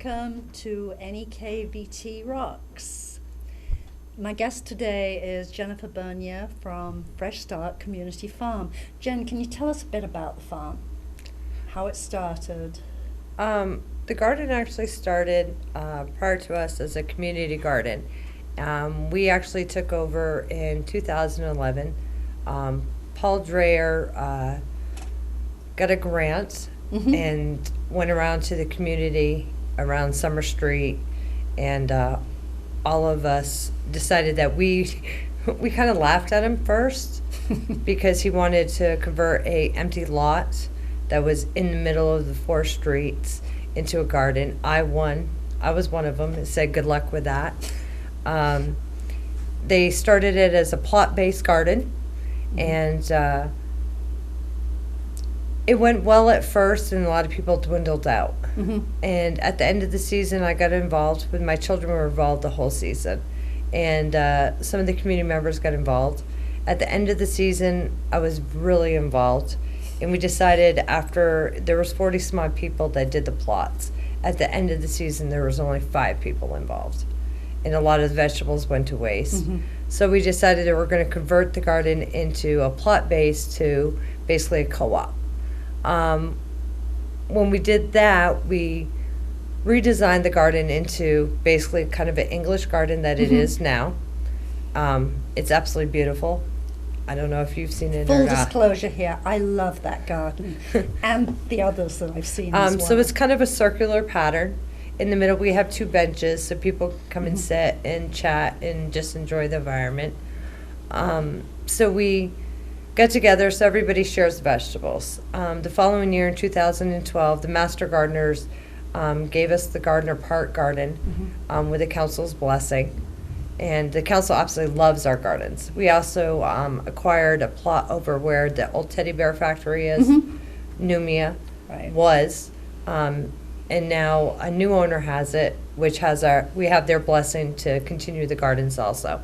welcome to NEK-TV Rocks. My guest today is Jennifer Bernier from Fresh Start Community Farm. Jen, can you tell us a bit about the farm? How it started? The garden actually started prior to us as a community garden. We actually took over in 2011. Paul Dreyer got a grant and went around to the community around Summer Street, and all of us decided that we kind of laughed at him first because he wanted to convert a empty lot that was in the middle of the four streets into a garden. I was one of them and said good luck with that. They started it as a plot-based garden, and it went well at first, and a lot of people dwindled out. And at the end of the season, I got involved, but my children were involved the whole season. And some of the community members got involved. At the end of the season, I was really involved. And we decided after there was 40 some odd people that did the plots. At the end of the season, there was only 5 people involved. And a lot of the vegetables went to waste. So we decided that we're going to convert the garden into a plot base to basically a co-op. When we did that, we redesigned the garden into basically kind of an English garden that it is now. It's absolutely beautiful. I don't know if you've seen it or Full not. disclosure here, I love that garden and the others that I've seen as well. So it's kind of a circular pattern. In the middle, we have 2 benches so people can come and sit and chat and just enjoy the environment. So we get together so everybody shares the vegetables. The following year in 2012, the Master Gardeners gave us the Gardner Park Garden with the council's blessing. And the council absolutely loves our gardens. We also acquired a plot over where the old teddy bear factory is, Numia was. And now a new owner has it, which has we have their blessing to continue the gardens also.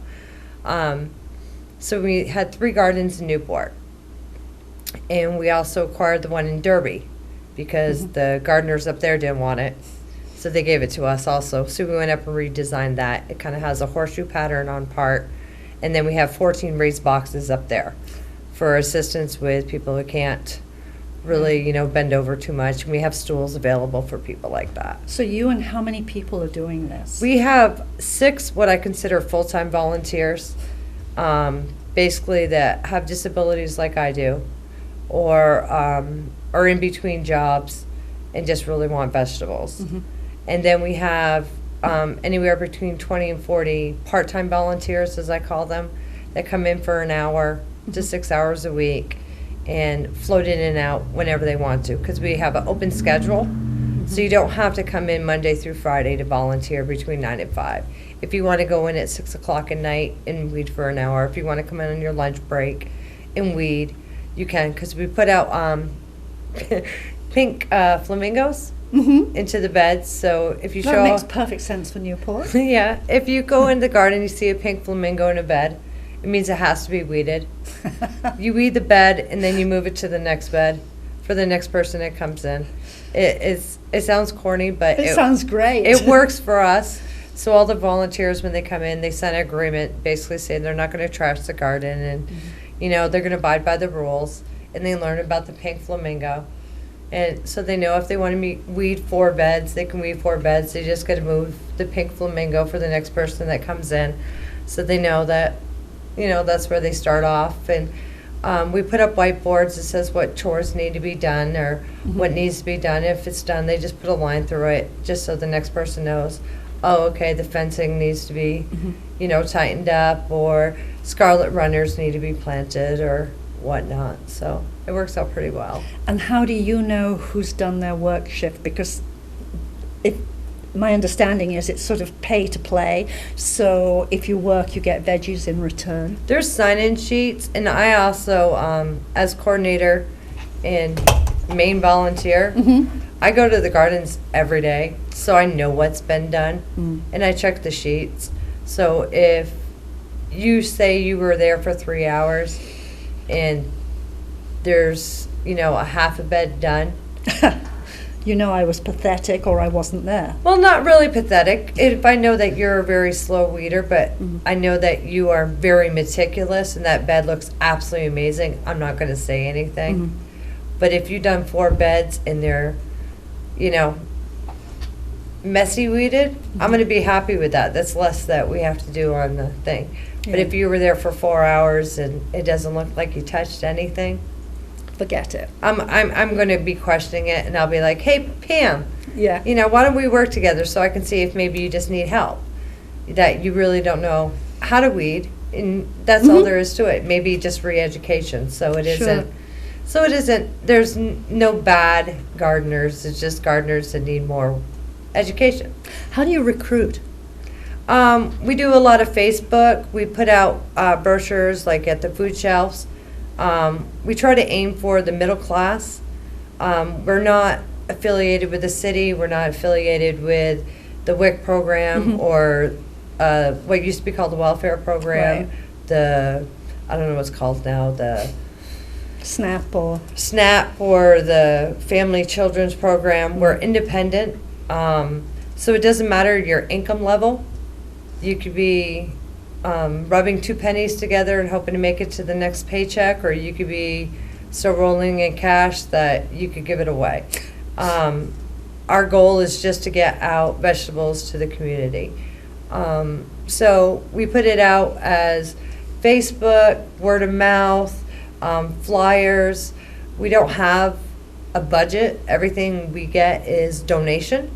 So we had 3 gardens in Newport. And we also acquired the one in Derby because the gardeners up there didn't want it. So they gave it to us also. So we went up and redesigned that. It kind of has a horseshoe pattern on part. And then we have 14 raised boxes up there for assistance with people who can't really, bend over too much. And we have stools available for people like that. So you and how many people are doing this? We have 6 what I consider full-time volunteers, basically that have disabilities like I do, or are in between jobs and just really want vegetables. And then we have anywhere between 20 and 40 part-time volunteers, as I call them, that come in for an hour to 6 hours a week and float in and out whenever they want to, because we have an open schedule. So you don't have to come in Monday through Friday to volunteer between 9 and 5. If you want to go in at 6 o'clock at night and weed for an hour, if you want to come in on your lunch break and weed, you can, because we put out pink flamingos into the beds. So if you That makes perfect sense for Newport. yeah, if you go in the garden, you see a pink flamingo in a bed, it means it has to be weeded. You weed the bed and then you move it to the next bed for the next person that comes in. It sounds corny, but it sounds great. It works for us. So all the volunteers, when they come in, they sign an agreement basically saying they're not going to trash the garden, and they're going to abide by the rules, and they learn about the pink flamingo. And so they know if they want to weed 4 beds, they can weed 4 beds. They just got to move the pink flamingo for the next person that comes in. So they know that, that's where they start off. And we put up whiteboards that says what chores need to be done or what needs to be done. If it's done, they just put a line through it just so the next person knows, oh, okay, the fencing needs to be, tightened up, or scarlet runners need to be planted or whatnot. So it works out pretty well. And how do you know who's done their work shift? Because my understanding is it's sort of pay to play. So if you work, you get veggies in return. There's sign-in sheets, and I also, as coordinator and main volunteer, I go to the gardens every day, so I know what's been done, and I check the sheets. So if you say you were there for 3 hours and there's, a half a bed done, You know I was pathetic or I wasn't there. Well, not really pathetic. If I know that you're a very slow weeder, but I know that you are very meticulous and that bed looks absolutely amazing, I'm not going to say anything. But if you've done 4 beds and they're, you know, messy weeded, I'm going to be happy with that. That's less that we have to do on the thing. But if you were there for 4 hours and it doesn't look like you touched anything, Forget it. I'm going to be questioning it, and I'll be like, hey, Pam, Yeah. you know, why don't we work together so I can see if maybe you just need help, that you really don't know how to weed, and that's all there is to it. Maybe just re-education. So it isn't. So it isn't. There's no bad gardeners. It's just gardeners that need more education. How do you recruit? We do a lot of Facebook. We put out brochures like at the food shelves. We try to aim for the middle class. We're not affiliated with the city. We're not affiliated with the WIC program or what used to be called the welfare program. Right. I don't know what's called now, the SNAP or the Family Children's Program. We're independent. So it doesn't matter your income level. You could be rubbing 2 pennies together and hoping to make it to the next paycheck, or you could be so rolling in cash that you could give it away. Our goal is just to get out vegetables to the community. So we put it out as Facebook, word of mouth, flyers. We don't have a budget. Everything we get is donation.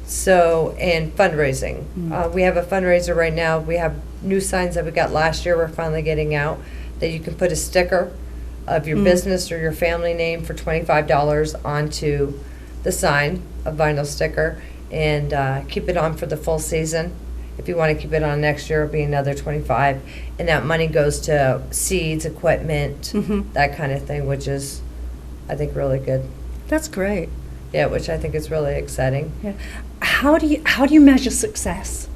So, and fundraising. We have a fundraiser right now. We have new signs that we got last year we're finally getting out, that you can put a sticker of your business or your family name for $25 onto the sign, a vinyl sticker, and keep it on for the full season. If you want to keep it on next year, it'll be another $25, and that money goes to seeds, equipment, that kind of thing, which is, I think, really good. That's great. Yeah, which I think is really exciting. Yeah. How do you measure success?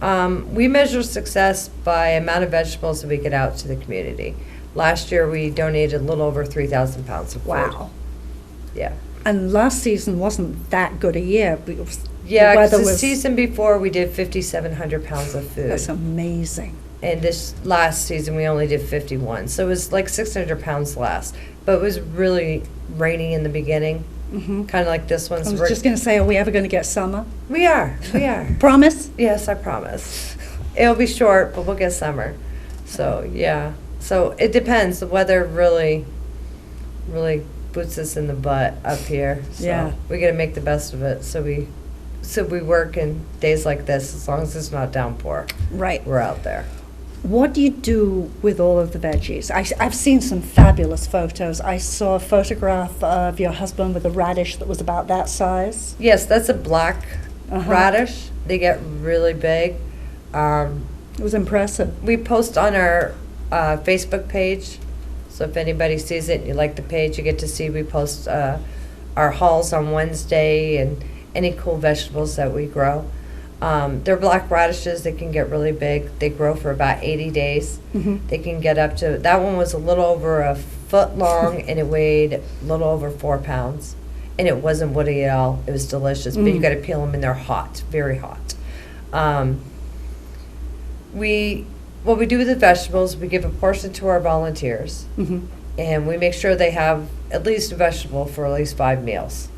We measure success by amount of vegetables that we get out to the community. Last year, we donated a little over 3,000 pounds of food. Wow. Yeah. And last season wasn't that good a year. Yeah, because the was season before, we did 5,700 pounds of food. That's amazing. And this last season, we only did 51. So it was like 600 pounds less. But it was really rainy in the beginning, kind of like this one. I was just going to say, are we ever going to get summer? We are. Promise? Yes, I promise. It'll be short, but we'll get summer. So, yeah. So it depends. The weather really boots us in the butt up here. So Yeah. we got to make the best of it. So we work in days like this, as long as it's not downpour. Right. We're out there. What do you do with all of the veggies? I've seen some fabulous photos. I saw a photograph of your husband with a radish that was about that size. Yes, that's a black radish. They get really big. It was impressive. We post on our Facebook page, so if anybody sees it and you like the page, you get to see we post our hauls on Wednesday and any cool vegetables that we grow. They're black radishes. They can get really big. They grow for about 80 days. They can get up to, that one was a little over a foot long and it weighed a little over 4 pounds. And it wasn't woody at all. It was delicious, but you got to peel them and they're hot, very hot. What we do with the vegetables, we give a portion to our volunteers, and we make sure they have at least a vegetable for at least 5 meals,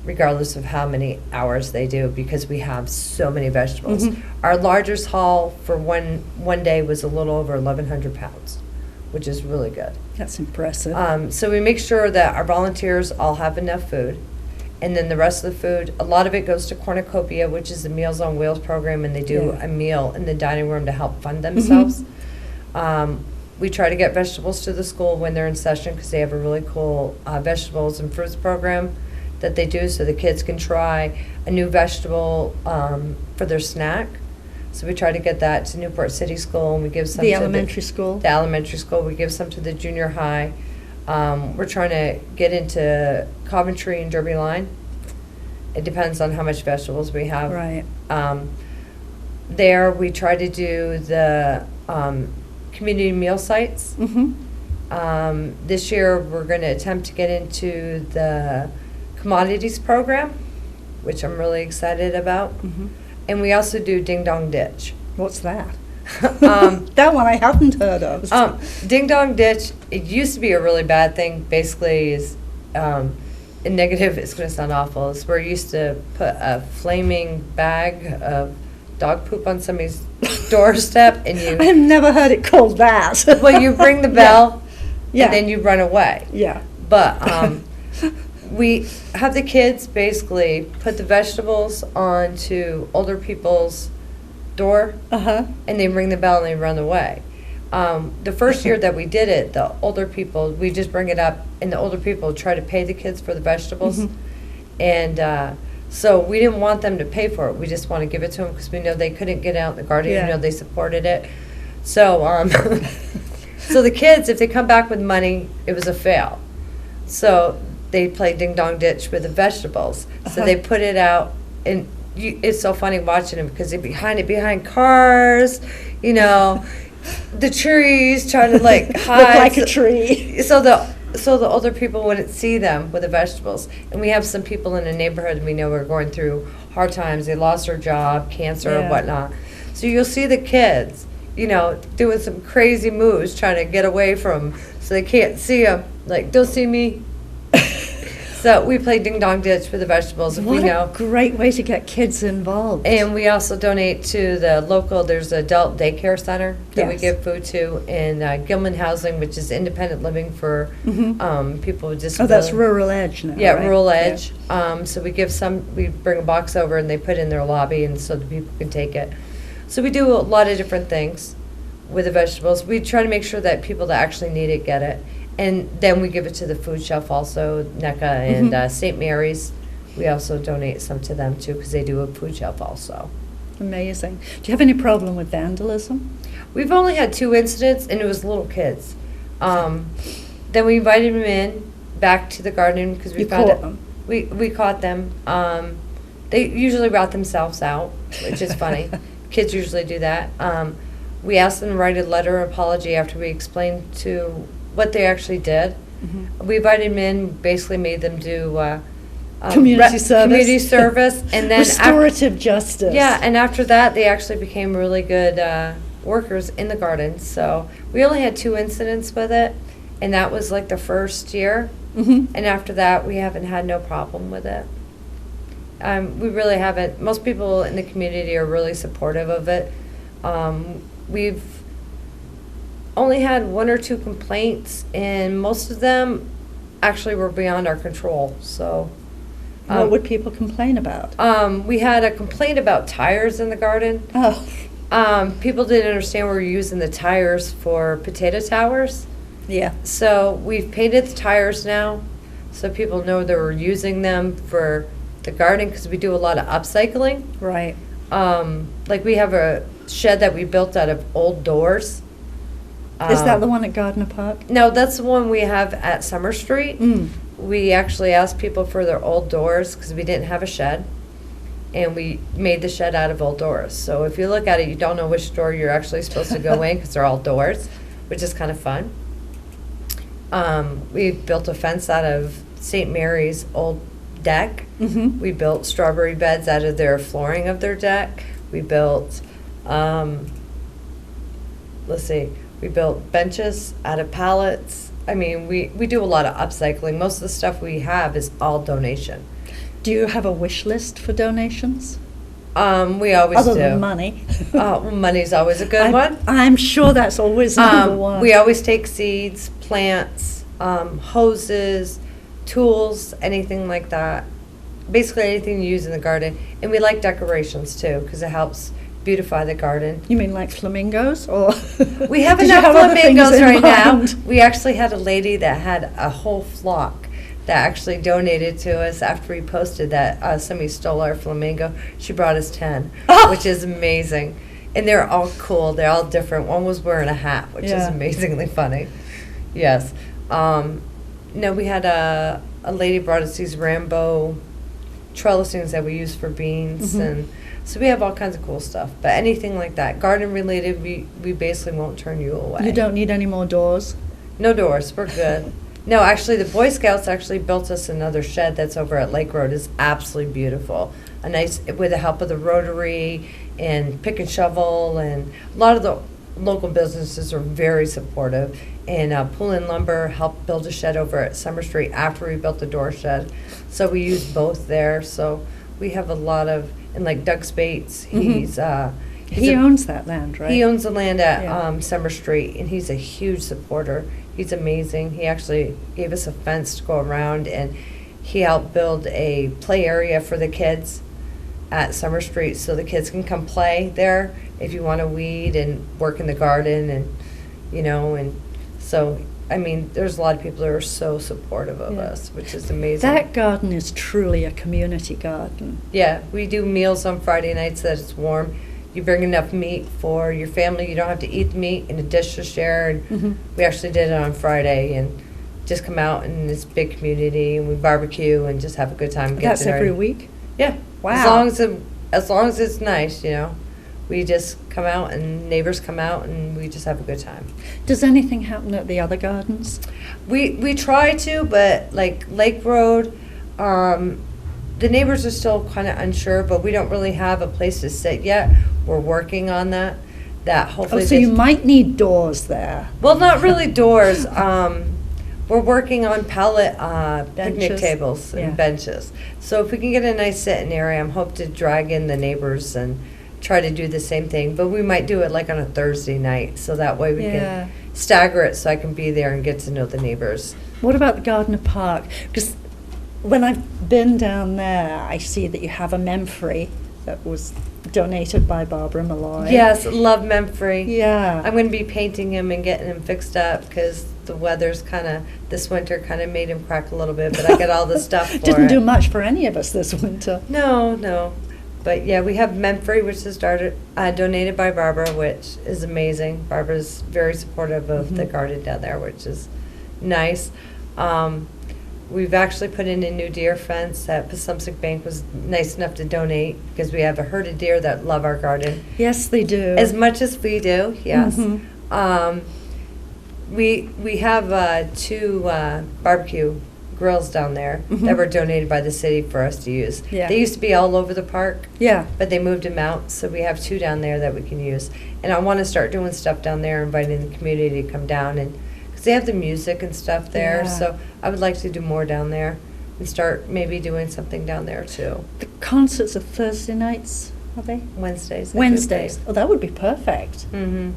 regardless of how many hours they do, because we have so many vegetables. Our largest haul for one day was a little over 1,100 pounds, which is really good. That's impressive. So we make sure that our volunteers all have enough food, and then the rest of the food, a lot of it goes to Cornucopia, which is the Meals on Wheels program, and they do a meal in the dining room to help fund themselves. We try to get vegetables to the school when they're in session, because they have a really cool vegetables and fruits program that they do, so the kids can try a new vegetable for their snack. So we try to get that to Newport City School, and we give some The to elementary school? The elementary school. We give some to the junior high. We're trying to get into Coventry and Derby Line. It depends on how much vegetables we have. Right. There, we try to do the community meal sites. This year, we're going to attempt to get into the commodities program, which I'm really excited about. Mhm. And we also do Ding Dong Ditch. What's that? Um, That one I haven't heard of. Ding Dong Ditch, it used to be a really bad thing. Basically, is in negative, it's going to sound awful, is where you used to put a flaming bag of dog poop on somebody's doorstep and you, I've never heard it called that. well, you ring the bell Yeah. and then you run away. Yeah. But we have the kids basically put the vegetables onto older people's door Uh-huh. and they ring the bell and they run away. The first year that we did it, the older people, we just bring it up and the older people try to pay the kids for the vegetables. Mhm. And so we didn't want them to pay for it. We just want to give it to them because we know they couldn't get out in the garden, Yeah. even though they supported it. So, so the kids, if they come back with money, it was a fail. So they play Ding Dong Ditch with the vegetables. So Uh-huh. they put it out, and it's so funny watching them because they're behind cars, you know, the trees, trying to like hide. Look like a tree. So the older people wouldn't see them with the vegetables. And we have some people in the neighborhood we know are going through hard times. They lost their job, cancer, or Yeah. whatnot. So you'll see the kids, you know, doing some crazy moves, trying to get away from 'em so they can't see them. Like, don't see me. So we play Ding Dong Ditch with the vegetables if we What know. a great way to get kids involved. And we also donate to the local, there's an adult daycare center that we Yes. give food to, and Gilman Housing, which is independent living for Mhm. people with Oh, disabilities. that's Rural Edge now, Yeah, right? Rural Yeah. Edge. So we bring a box over and they put in their lobby and so the people can take it. So we do a lot of different things with the vegetables. We try to make sure that people that actually need it get it. And then we give it to the food shelf also, NECA and Mhm. St. Mary's. We also donate some to them too because they do a food shelf also. Amazing. Do you have any problem with vandalism? We've only had 2 incidents, and it was little kids. Then we invited them in back to the garden because we You found caught it. them? We caught them. They usually route themselves out, which is funny. Kids usually do that. We asked them to write a letter of apology after we explained to what they actually did. Mhm. We invited them in, basically made them do Community service. community service, and then Restorative justice. yeah, and after that, they actually became really good workers in the garden. So we only had 2 incidents with it, and that was like the first year. Mhm. And after that, we haven't had no problem with it. We really haven't. Most people in the community are really supportive of it. We've only had 1 or 2 complaints, and most of them actually were beyond our control. So. What would people complain about? We had a complaint about tires in the garden. Oh, People didn't understand we were using the tires for potato towers. yeah. So we've painted the tires now, so people know that we're using them for the garden because we do a lot of upcycling. Right. Like we have a shed that we built out of old doors. Is that the one at Gardner Park? No, that's the one we have at Summer Street. Mm. We actually asked people for their old doors because we didn't have a shed. And we made the shed out of old doors. So if you look at it, you don't know which door you're actually supposed to go in because they're all doors, which is kind of fun. We built a fence out of St. Mary's old deck. Mm-hmm. We built strawberry beds out of their flooring of their deck. We built, we built benches out of pallets. I mean, we do a lot of upcycling. Most of the stuff we have is all donation. Do you have a wish list for donations? We always Other do. than money. Money's always a good one. I'm sure that's always number one. We always take seeds, plants, hoses, tools, anything like that. Basically anything you use in the garden. And we like decorations too, because it helps beautify the garden. You mean like flamingos, or We have did you enough have other things flamingos in right now. mind? We actually had a lady that had a whole flock that actually donated to us after we posted that somebody stole our flamingo. She brought us 10, Oh! which is amazing. And they're all cool. They're all different. One was wearing a hat, which is Yeah. amazingly funny. Yes. No, we had a lady brought us these Rambo trellisings that we use for beans. Mhm. And so we have all kinds of cool stuff. But anything like that, garden related, we basically won't turn you away. You don't need any more doors? No doors. We're good. No, actually, the Boy Scouts actually built us another shed that's over at Lake Road. It's absolutely beautiful. A nice, with the help of the Rotary and Pick and Shovel, and a lot of the local businesses are very supportive. And Pool and Lumber helped build a shed over at Summer Street after we built the door shed. So we used both there. So we have a lot of, and like Doug Spates, He owns that land, right? He owns the land at Yeah. Summer Street, and he's a huge supporter. He's amazing. He actually gave us a fence to go around, and he helped build a play area for the kids at Summer Street, so the kids can come play there if you want to weed and work in the garden, and and so I mean, there's a lot of people that are so supportive of Yeah. us, which is amazing. That garden is truly a community garden. Yeah, we do meals on Friday nights that it's warm. You bring enough meat for your family. You don't have to eat the meat in a dish to share. And Mhm. we actually did it on Friday and just come out in this big community and we barbecue and just have a good time. That's every week? Yeah. Wow. As long as it's nice, we just come out and neighbors come out and we just have a good time. Does anything happen at the other gardens? We try to, but like Lake Road, the neighbors are still kind of unsure, but we don't really have a place to sit yet. We're working on that. That Oh, hopefully. so you might need doors there. Well, not really doors. We're working on pallet picnic Benches. tables and Yeah. benches. So if we can get a nice sitting area, I'm hope to drag in the neighbors and try to do the same thing. But we might do it like on a Thursday night, so that way we Yeah. can stagger it so I can be there and get to know the neighbors. What about the Gardner Park? Because when I've been down there, I see that you have a memory that was donated by Barbara Malloy. Yes, love Memphre. Yeah. I'm going to be painting him and getting him fixed up because the weather's this winter kind of made him crack a little bit, but I got all the stuff for Didn't it. do much for any of us this winter. No. But yeah, we have Memphre, which is donated by Barbara, which is amazing. Barbara's very supportive of the Mhm. garden down there, which is nice. We've actually put in a new deer fence that Passumpsic Bank was nice enough to donate because we have a herd of deer that love our garden. Yes, they do. As much as we do, yes. Mhm. We have 2 barbecue grills down there Mhm. that were donated by the city for us to use. Yeah. They used to be all over the park, Yeah. but they moved them out, so we have 2 down there that we can use. And I want to start doing stuff down there, inviting the community to come down, and because they have the music and stuff there, Yeah. so I would like to do more down there and start maybe doing something down there too. The concerts are Thursday nights, are they? Wednesdays. Wednesdays. Oh, that would be perfect. Mm-hmm.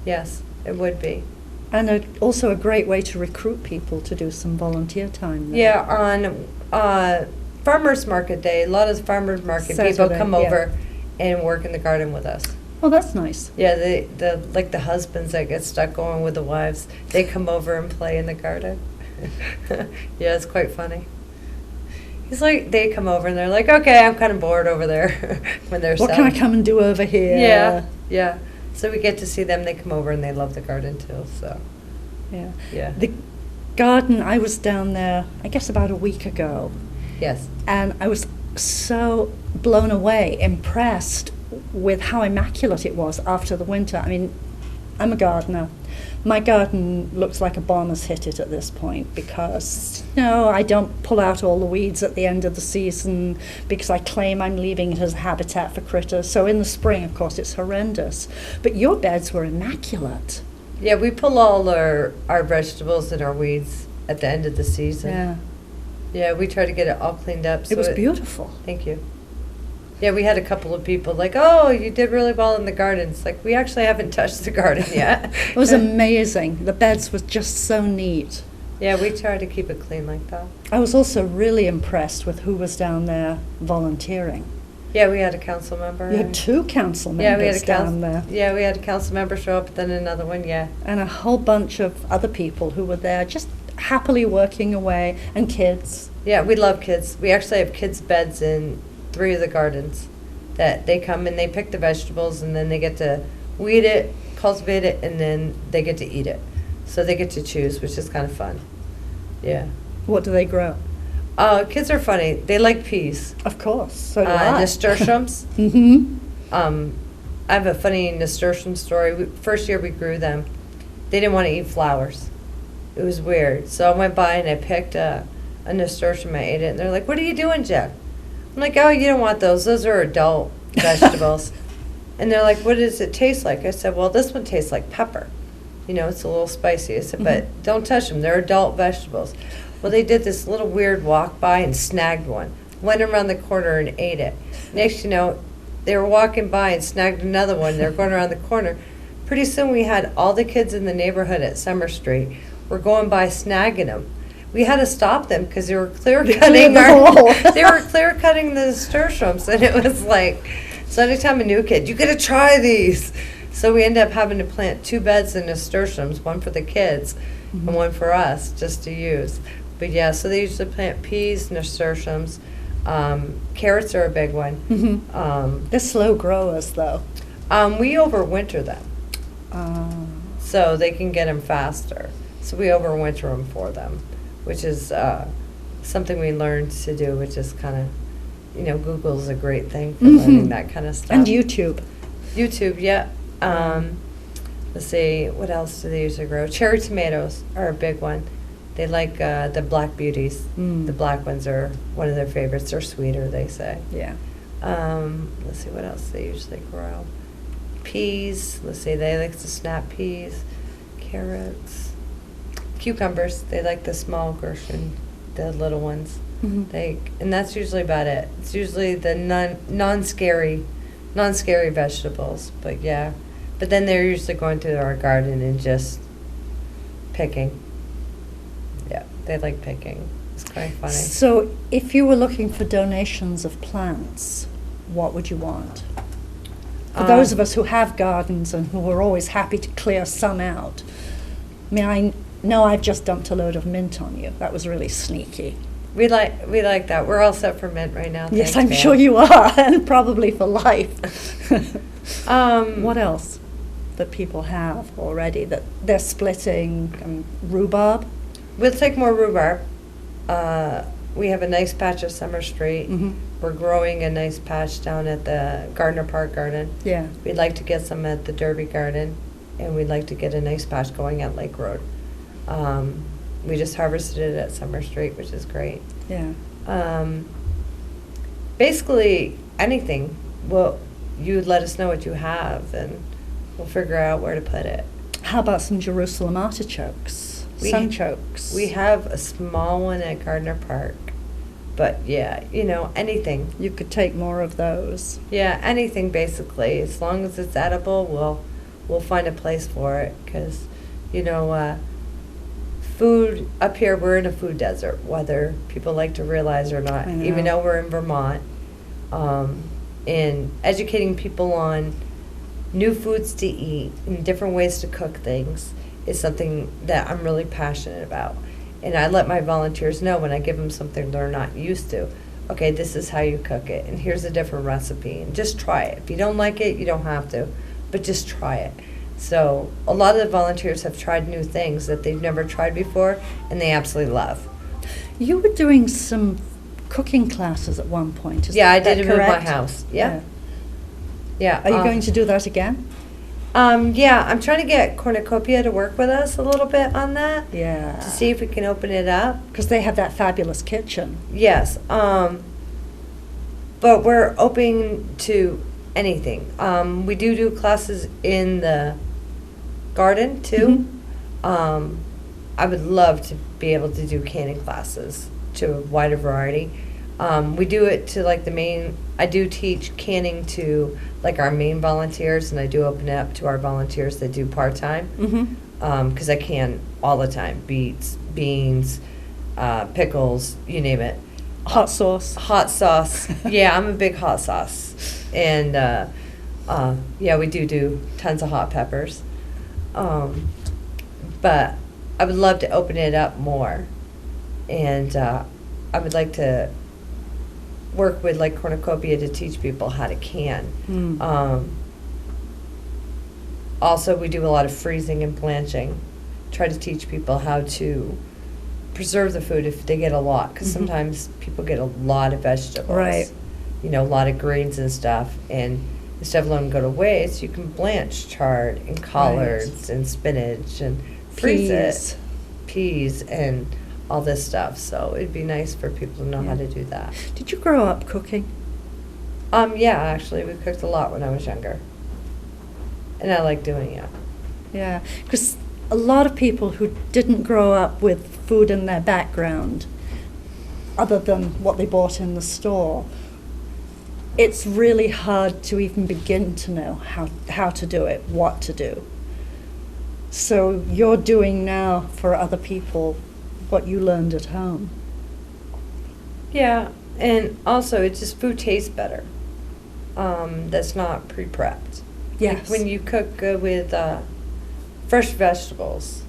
Yes, it would be. And also a great way to recruit people to do some volunteer time there. Yeah, on farmers market day, a lot of farmers market people Saturday, come yeah. over and work in the garden with us. Oh, that's nice. Yeah, the husbands that get stuck going with the wives, they come over and play in the garden. Yeah, it's quite funny. He's like, they come over and they're like, okay, I'm kind of bored over there when they're What can I selling. come and do over here? Yeah. So we get to see them. They come over and they love the garden too. So Yeah. yeah. The garden, I was down there, I guess about a week ago, Yes. and I was so blown away, impressed with how immaculate it was after the winter. I mean, I'm a gardener. My garden looks like a bomb has hit it at this point because, I don't pull out all the weeds at the end of the season because I claim I'm leaving it as habitat for critters. So in the spring, of course, it's horrendous. But your beds were immaculate. Yeah, we pull all our vegetables and our weeds at the end of the season. Yeah. Yeah, we try to get it all cleaned up. It was beautiful. Thank you. Yeah, we had a couple of people like, oh, you did really well in the garden. It's like, we actually haven't touched the garden yet. It was amazing. The beds were just so neat. Yeah, we try to keep it clean like that. I was also really impressed with who was down there volunteering. Yeah, we had a council member. You had 2 council Yeah, we had members a down there. Yeah, we had a council member show up, then another one, yeah. And a whole bunch of other people who were there just happily working away, and kids. Yeah, we love kids. We actually have kids' beds in 3 of the gardens that they come and they pick the vegetables and then they get to weed it, cultivate it, and then they get to eat it. So they get to choose, which is kind of fun. Yeah. What do they grow? Kids are funny. They like peas. Of course, so do I. Nasturtiums. Mm-hmm. I have a funny nasturtium story. First year we grew them, they didn't want to eat flowers. It was weird. So I went by and I picked a nasturtium. I ate it, and they're like, "What are you doing, Jen?" I'm like, "Oh, you don't want those. Those are adult vegetables." And they're like, "What does it taste like?" I said, "Well, this one tastes like pepper. You know, it's a little spicy." I said, "But don't touch them. They're adult vegetables." Well, they did this little weird walk by and snagged one. Went around the corner and ate it. Next, you know, they were walking by and snagged another one. They're going around the corner. Pretty soon we had all the kids in the neighborhood at Summer Street were going by snagging them. We had to stop them because they were clear cutting they were clear cutting the nasturtiums, and it was like, so anytime a new kid, "You gotta try these." So we ended up having to plant 2 beds of nasturtiums, one for the kids and one for us just to use. But yeah, so they usually plant peas, nasturtiums. Carrots are a big one. They're slow growers, though. We overwinter them, so they can get them faster. So we overwinter them for them, which is something we learned to do, which is kind of, you know, Google's a great thing for learning that kind of stuff. And YouTube. YouTube, yeah. Let's see, what else do they usually grow? Cherry tomatoes are a big one. They like the black beauties. The black ones are one of their favorites. They're sweeter, they say. Yeah. Let's see what else they usually grow. Peas. Let's see, they like the snap peas. Carrots. Cucumbers. They like the small Gershon, the little ones. And that's usually about it. It's usually the non-scary vegetables. But yeah. But then they're usually going through our garden and just picking. Yeah, they like picking. It's quite funny. So if you were looking for donations of plants, what would you want? For those of us who have gardens and who are always happy to clear some out. I mean, I know I've just dumped a load of mint on you. That was really sneaky. We like that. We're all set for mint right now. Yes, thanks, I'm Val. sure you are, and probably for life. What else that people have already that they're splitting? Rhubarb? We'll take more rhubarb. We have a nice patch of Summer Street. We're growing a nice patch down at the Gardner Park Garden. Yeah. We'd like to get some at the Derby Garden, and we'd like to get a nice patch going at Lake Road. We just harvested it at Summer Street, which is great. Yeah. Basically, anything. Well, you let us know what you have, and we'll figure out where to put it. How about some Jerusalem artichokes? Sunchokes? We have a small one at Gardner Park. But yeah, you know, anything. You could take more of those. Yeah, anything basically. As long as it's edible, we'll find a place for it. Because, you know, food up here, we're in a food desert, whether people like to realize or not. Even though we're in Vermont, and educating people on new foods to eat and different ways to cook things is something that I'm really passionate about. And I let my volunteers know when I give them something they're not used to. Okay, this is how you cook it, and here's a different recipe, and just try it. If you don't like it, you don't have to, but just try it. So a lot of the volunteers have tried new things that they've never tried before, and they absolutely love. You were doing some cooking classes at one point, is I that did it correct? in my house. Yeah. Are you going to do that again? Yeah, I'm trying to get Cornucopia to work with us a little bit on that. Yeah. To see if we can open it up. Because they have that fabulous kitchen. Yes. But we're open to anything. We do classes in the garden, too. I would love to be able to do canning classes to a wider variety. We do it to like I do teach canning to like our main volunteers, and I do open it up to our volunteers that do part-time. Because I can all the time, beets, beans, pickles, you name it. Hot sauce. Hot sauce. Yeah, I'm a big hot sauce. And yeah, we do tons of hot peppers. But I would love to open it up more. And I would like to work with like Cornucopia to teach people how to can. Also, we do a lot of freezing and blanching. Try to teach people how to preserve the food if they get a lot, because sometimes people get a lot of vegetables. Right. You know, a lot of greens and stuff, and instead of letting them go to waste, you can blanch chard and collards and spinach and freeze it. peas and all this stuff. So it'd be nice for people to know how Yeah. to do that. Did you grow up cooking? Yeah, actually, we cooked a lot when I was younger. And I like doing it. Yeah, because a lot of people who didn't grow up with food in their background, other than what they bought in the store, it's really hard to even begin to know how to do it, what to do. So you're doing now for other people what you learned at home. Yeah, and also it just food tastes better. That's not pre-prepped. Yes. Like when you cook with fresh vegetables,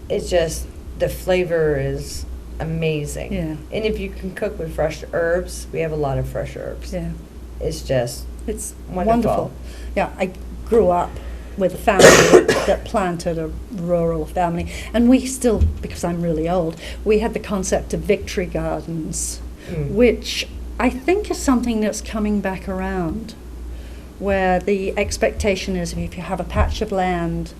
it's just the flavor is amazing. Yeah. And if you can cook with fresh herbs, we have a lot of fresh herbs. Yeah. It's just It's wonderful. wonderful. Yeah, I grew up with a family that planted, a rural family, and we still, because I'm really old, we had the concept of victory gardens, which I think is something that's coming back around, where the expectation is if you have a patch of land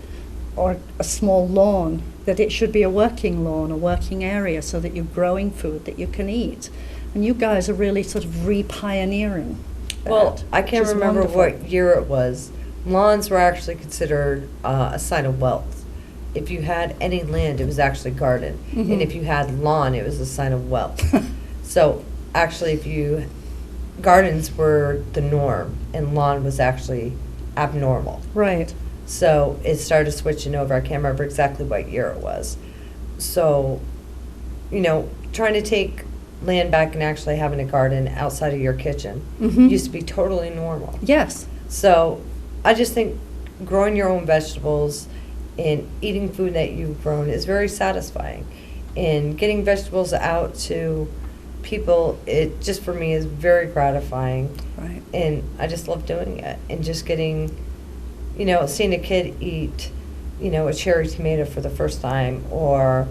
or a small lawn, that it should be a working lawn, a working area, so that you're growing food that you can eat. And you guys are really sort of re-pioneering that. Well, I which can't is remember wonderful. what year it was. Lawns were actually considered a sign of wealth. If you had any land, it was actually garden. Mhm. And if you had lawn, it was a sign of wealth. So actually, gardens were the norm and lawn was actually abnormal. Right. So it started switching over. I can't remember exactly what year it was. So, trying to take land back and actually having a garden outside of your kitchen Mhm. used to be totally normal. Yes. So I just think growing your own vegetables and eating food that you've grown is very satisfying. And getting vegetables out to people, it just for me is very gratifying. Right. And I just love doing it. And just getting, seeing a kid eat, a cherry tomato for the first time, or,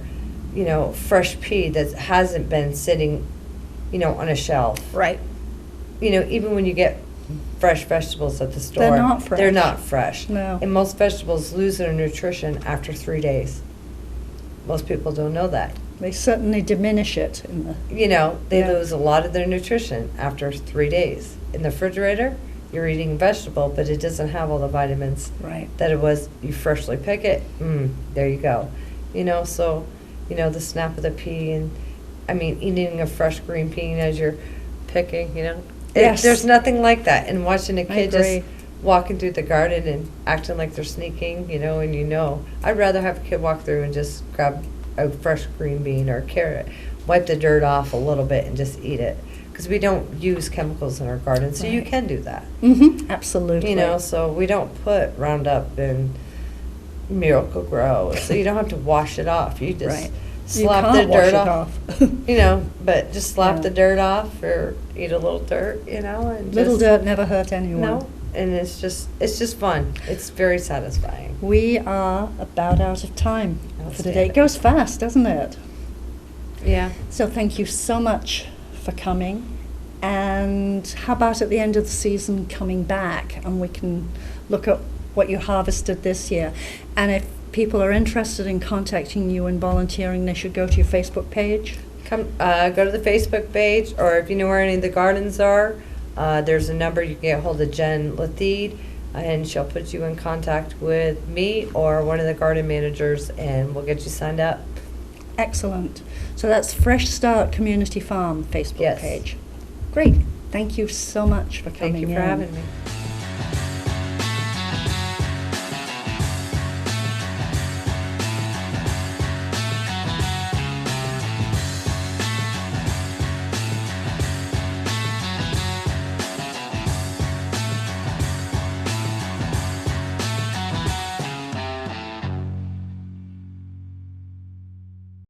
fresh pea that hasn't been sitting, on a shelf. Right. Even when you get fresh vegetables at the store, They're not fresh. They're not fresh. No. And most vegetables lose their nutrition after 3 days. Most people don't know that. They certainly diminish it in the. They Yeah. lose a lot of their nutrition after 3 days. In the refrigerator, you're eating a vegetable, but it doesn't have all the vitamins Right. that it was. You freshly pick it, there you go. So, the snap of the pea, and eating a fresh green pea as you're picking, Yes. there's nothing like that. And watching a I kid just agree. walking through the garden and acting like they're sneaking, I'd rather have a kid walk through and just grab a fresh green bean or a carrot, wipe the dirt off a little bit and just eat it. Because we don't use chemicals in our garden, so you Right. can do that. Mm-hmm. Absolutely. So we don't put Roundup and Miracle Grow, so you don't have to wash it off. You just Right. slap you the can't wash dirt it off. But just slap Yeah. the dirt off or eat a little dirt, and Little just, dirt never hurt anyone. No, and it's just fun. It's very satisfying. We are about out of time for today. Outstanding. It goes fast, doesn't it? Yeah. So thank you so much for coming. And how about at the end of the season coming back and we can look at what you harvested this year. And if people are interested in contacting you and volunteering, they should go to your Facebook page. Come, go to the Facebook page, or if you know where any of the gardens are, there's a number you can get hold of Jen Lathede, and she'll put you in contact with me or one of the garden managers, and we'll get you signed up. Excellent. So that's Fresh Start Community Farm Facebook Yes. page. Great. Thank you so much for coming in. Thank you for having me.